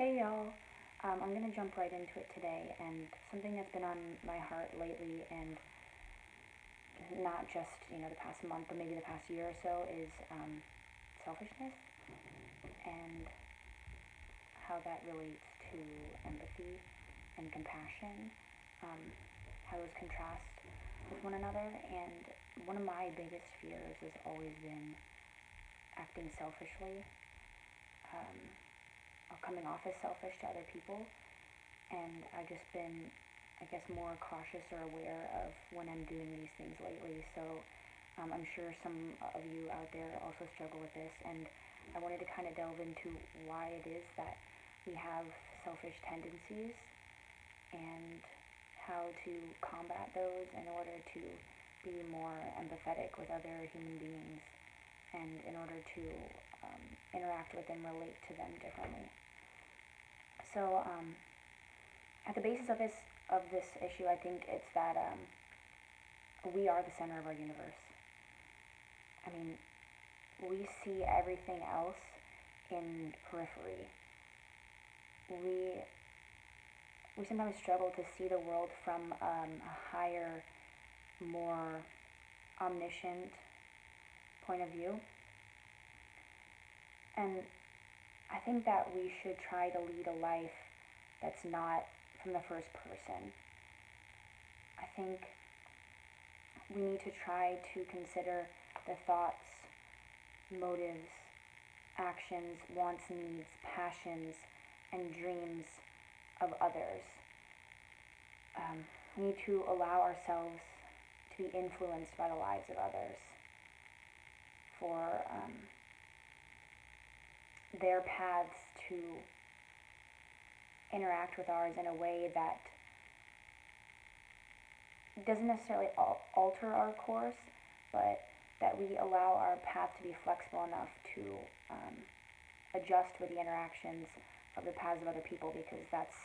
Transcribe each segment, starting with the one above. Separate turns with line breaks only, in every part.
Hey y'all, I'm gonna jump right into it today, and something that's been on my heart lately, and not just the past month, but maybe the past year or so, is selfishness and how that relates to empathy and compassion, um, how those contrast with one another. And one of my biggest fears has always been acting selfishly, um, or coming off as selfish to other people. And I've just been, I guess, more cautious or aware of when I'm doing these things lately. So I'm sure some of you out there also struggle with this, and I wanted to kind of delve into why it is that we have selfish tendencies and how to combat those in order to be more empathetic with other human beings and in order to interact with and relate to them differently. So, at the basis of this issue, I think it's that we are the center of our universe. I mean, we see everything else in periphery. We we sometimes struggle to see the world from a higher, more omniscient point of view, and I think that we should try to lead a life that's not from the first person. I think we need to try to consider the thoughts, motives, actions, wants, needs, passions, and dreams of others. We need to allow ourselves to be influenced by the lives of others for their paths to interact with ours in a way that doesn't necessarily alter our course, but that we allow our path to be flexible enough to um, adjust with the interactions of the paths of other people, because that's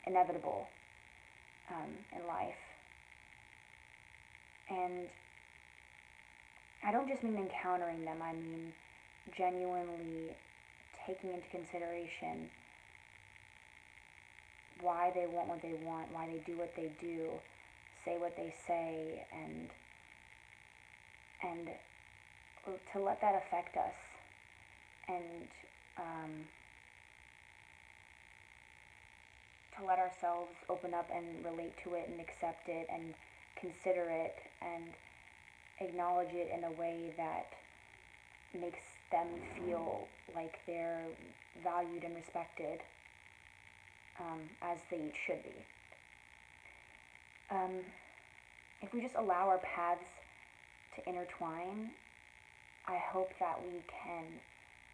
inevitable in life. And I don't just mean encountering them, I mean genuinely taking into consideration why they want what they want, why they do what they do, say what they say, and to let that affect us, and to let ourselves open up and relate to it and accept it and consider it and acknowledge it in a way that makes them feel like they're valued and respected, as they should be. Um, if we just allow our paths to intertwine, I hope that we can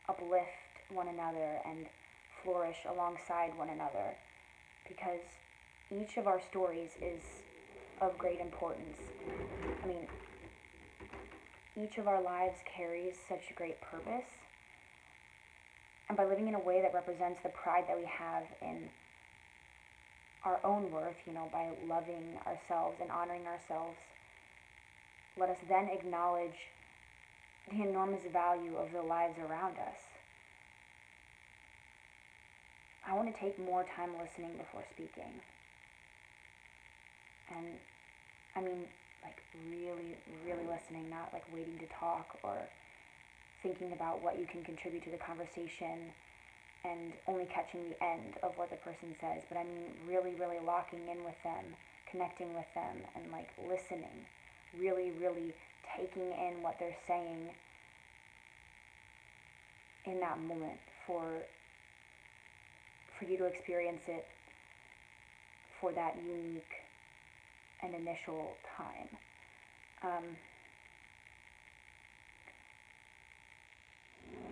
uplift one another and flourish alongside one another, because each of our stories is of great importance. I mean, each of our lives carries such great purpose, and by living in a way that represents the pride that we have in our own worth, by loving ourselves and honoring ourselves, let us then acknowledge the enormous value of the lives around us. I want to take more time listening before speaking. And I mean, like, really, really listening, not like waiting to talk or thinking about what you can contribute to the conversation and only catching the end of what the person says, but I mean really, really locking in with them, connecting with them, and like listening, really, really taking in what they're saying in that moment for you to experience it for that unique and initial time.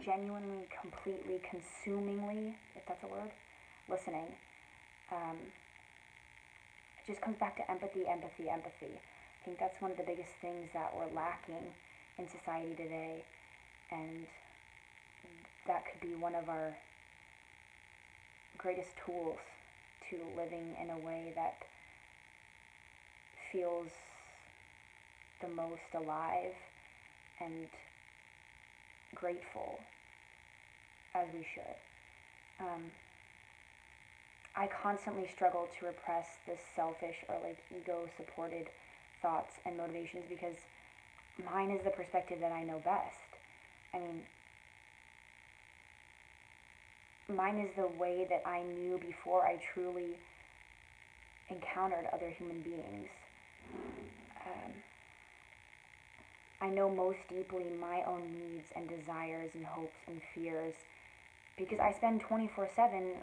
Genuinely, completely, consumingly, if that's a word, listening. Um, it just comes back to empathy, empathy, empathy. I think that's one of the biggest things that we're lacking in society today, and that could be one of our greatest tools to living in a way that feels the most alive and grateful, as we should. Um, I constantly struggle to repress this selfish or like ego supported thoughts and motivations because mine is the perspective that I know best. I mean, mine is the way that I knew before I truly encountered other human beings. Um, I know most deeply my own needs and desires and hopes and fears because I spend 24/7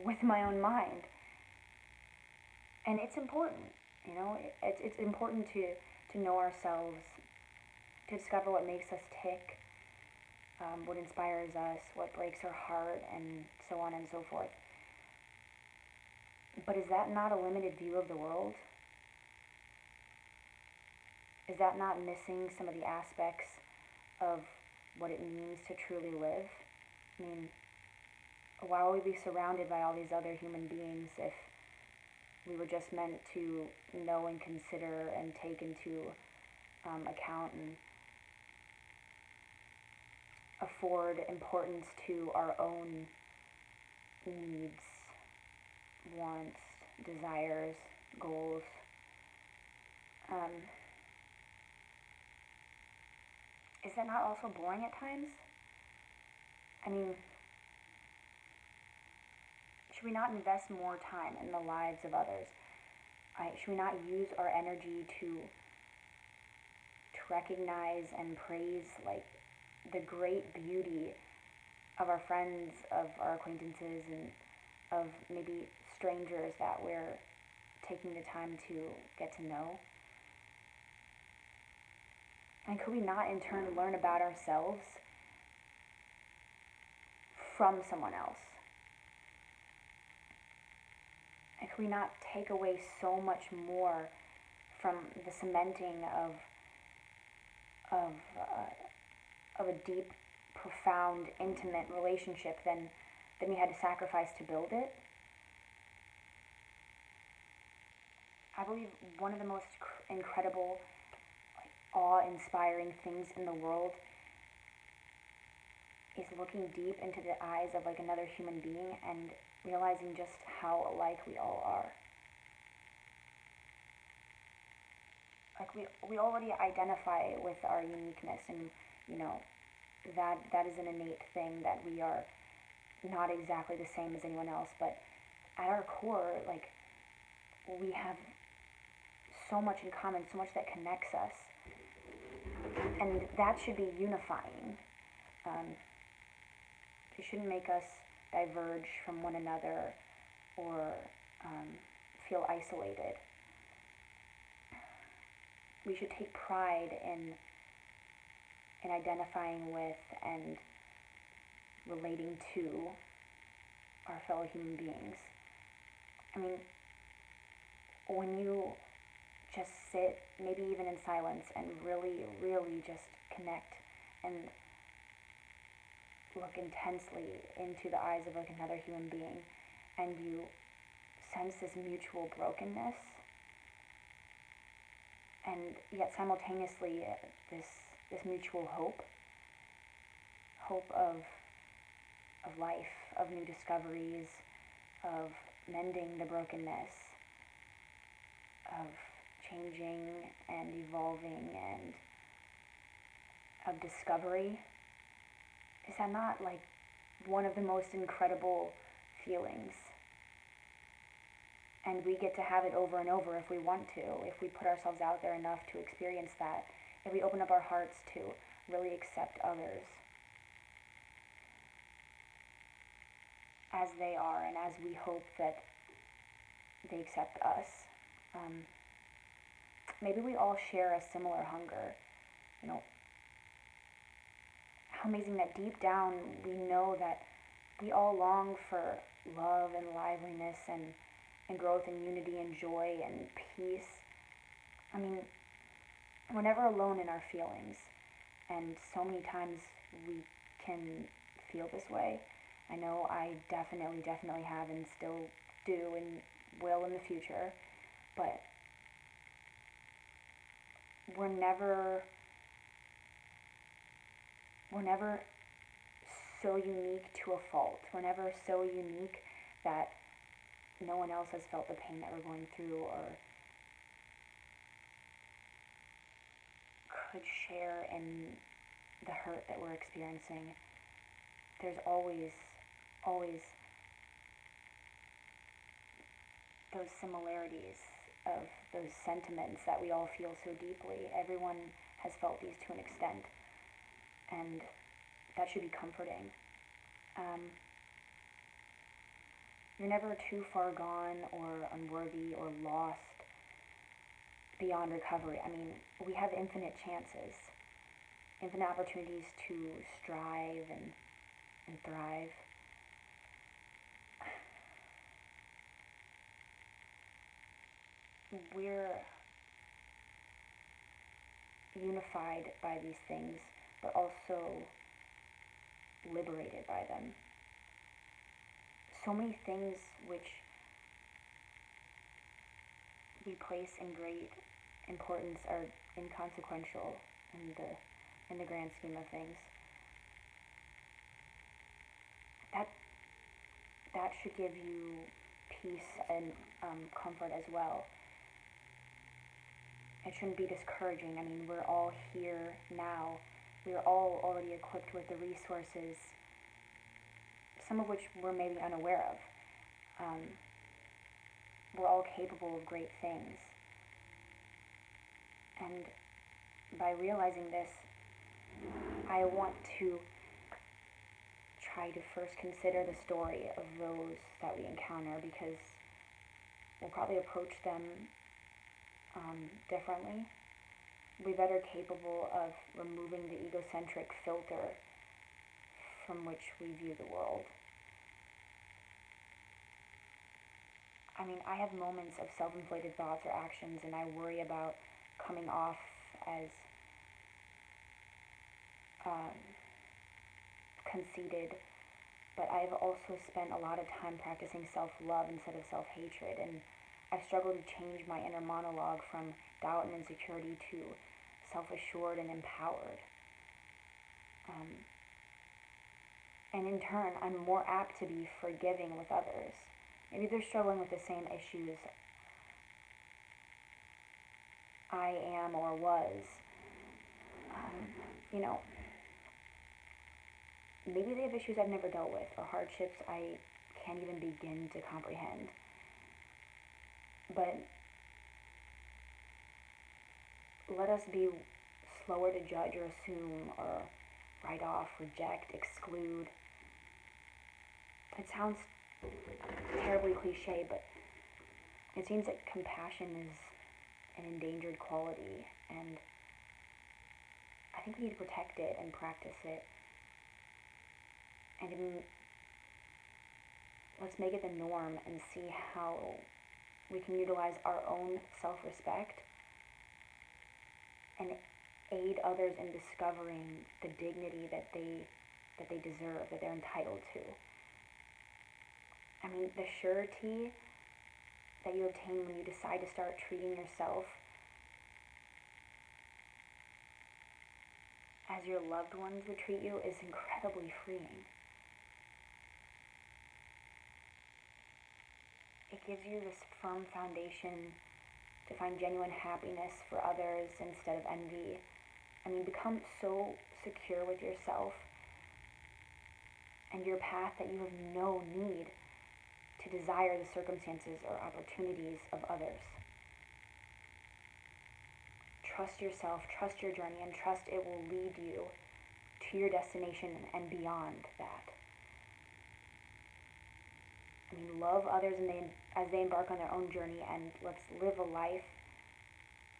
with my own mind. And it's important, you know, it's important to know ourselves, to discover what makes us tick, what inspires us, what breaks our heart, and so on and so forth. But is that not a limited view of the world? Is that not missing some of the aspects of what it means to truly live? I mean, why would we be surrounded by all these other human beings if we were just meant to know and consider and take into account and afford importance to our own needs, wants, desires, goals? Um, is that not also boring at times? I mean, should we not invest more time in the lives of others? Should we not use our energy to recognize and praise like the great beauty of our friends, of our acquaintances, and of maybe strangers that we're taking the time to get to know? And could we not in turn learn about ourselves from someone else? And could we not take away so much more from the cementing of of a deep, profound, intimate relationship than we had to sacrifice to build it? I believe one of the most incredible, like, awe-inspiring things in the world is looking deep into the eyes of like another human being and realizing just how alike we all are. Like we already identify with our uniqueness, and you know that is an innate thing, that we are not exactly the same as anyone else, but at our core, like, we have so much in common, so much that connects us, and that should be unifying. Um, it shouldn't make us diverge from one another or um, feel isolated. We should take pride in identifying with and relating to our fellow human beings. I mean, when you just sit, maybe even in silence, and really, really just connect and look intensely into the eyes of like another human being, and you sense this mutual brokenness, and yet simultaneously this mutual hope of life, of new discoveries, of mending the brokenness, of changing and evolving, and of discovery. Is that not like one of the most incredible feelings? And we get to have it over and over if we want to, if we put ourselves out there enough to experience that, if we open up our hearts to really accept others as they are and as we hope that they accept us. Maybe we all share a similar hunger. You know, how amazing that deep down we know that we all long for love and liveliness and growth and unity and joy and peace. I mean, we're never alone in our feelings, and so many times we can feel this way. I know I definitely have, and still do, and will in the future, but we're never so unique to a fault. We're never so unique that no one else has felt the pain that we're going through or could share in the hurt that we're experiencing. There's always those similarities of those sentiments that we all feel so deeply. Everyone has felt these to an extent, and that should be comforting. You're never too far gone or unworthy or lost beyond recovery. I mean, we have infinite chances, infinite opportunities to strive and thrive. We're unified by these things, but also liberated by them. So many things which we place in great importance are inconsequential in the grand scheme of things. That should give you peace and comfort as well. It shouldn't be discouraging. I mean, we're all here now. We're all already equipped with the resources, some of which we're maybe unaware of. We're all capable of great things. And by realizing this, I want to try to first consider the story of those that we encounter, because we'll probably approach them differently. We're better capable of removing the ego-centric filter from which we view the world. I mean, I have moments of self-inflated thoughts or actions, and I worry about coming off as conceited, but I've also spent a lot of time practicing self-love instead of self-hatred, and I've struggled to change my inner monologue from doubt and insecurity to self-assured and empowered. And in turn, I'm more apt to be forgiving with others. Maybe they're struggling with the same issues I am or was. Maybe they have issues I've never dealt with, or hardships I can't even begin to comprehend. But let us be slower to judge or assume or write off, reject, exclude. It sounds terribly cliche, but it seems that compassion is an endangered quality, and I think we need to protect it and practice it. And let's make it the norm and see how we can utilize our own self-respect and aid others in discovering the dignity that they deserve, that they're entitled to. I mean, the surety that you obtain when you decide to start treating yourself as your loved ones would treat you is incredibly freeing. It gives you this firm foundation to find genuine happiness for others instead of envy. I mean, become so secure with yourself and your path that you have no need to desire the circumstances or opportunities of others. Trust yourself, trust your journey, and trust it will lead you to your destination and beyond that. I mean, love others as they embark on their own journey, and let's live a life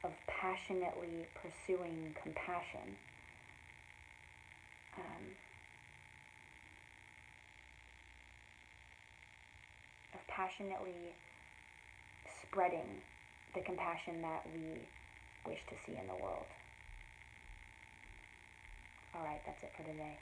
of passionately pursuing compassion. Of passionately spreading the compassion that we wish to see in the world. All right, that's it for today.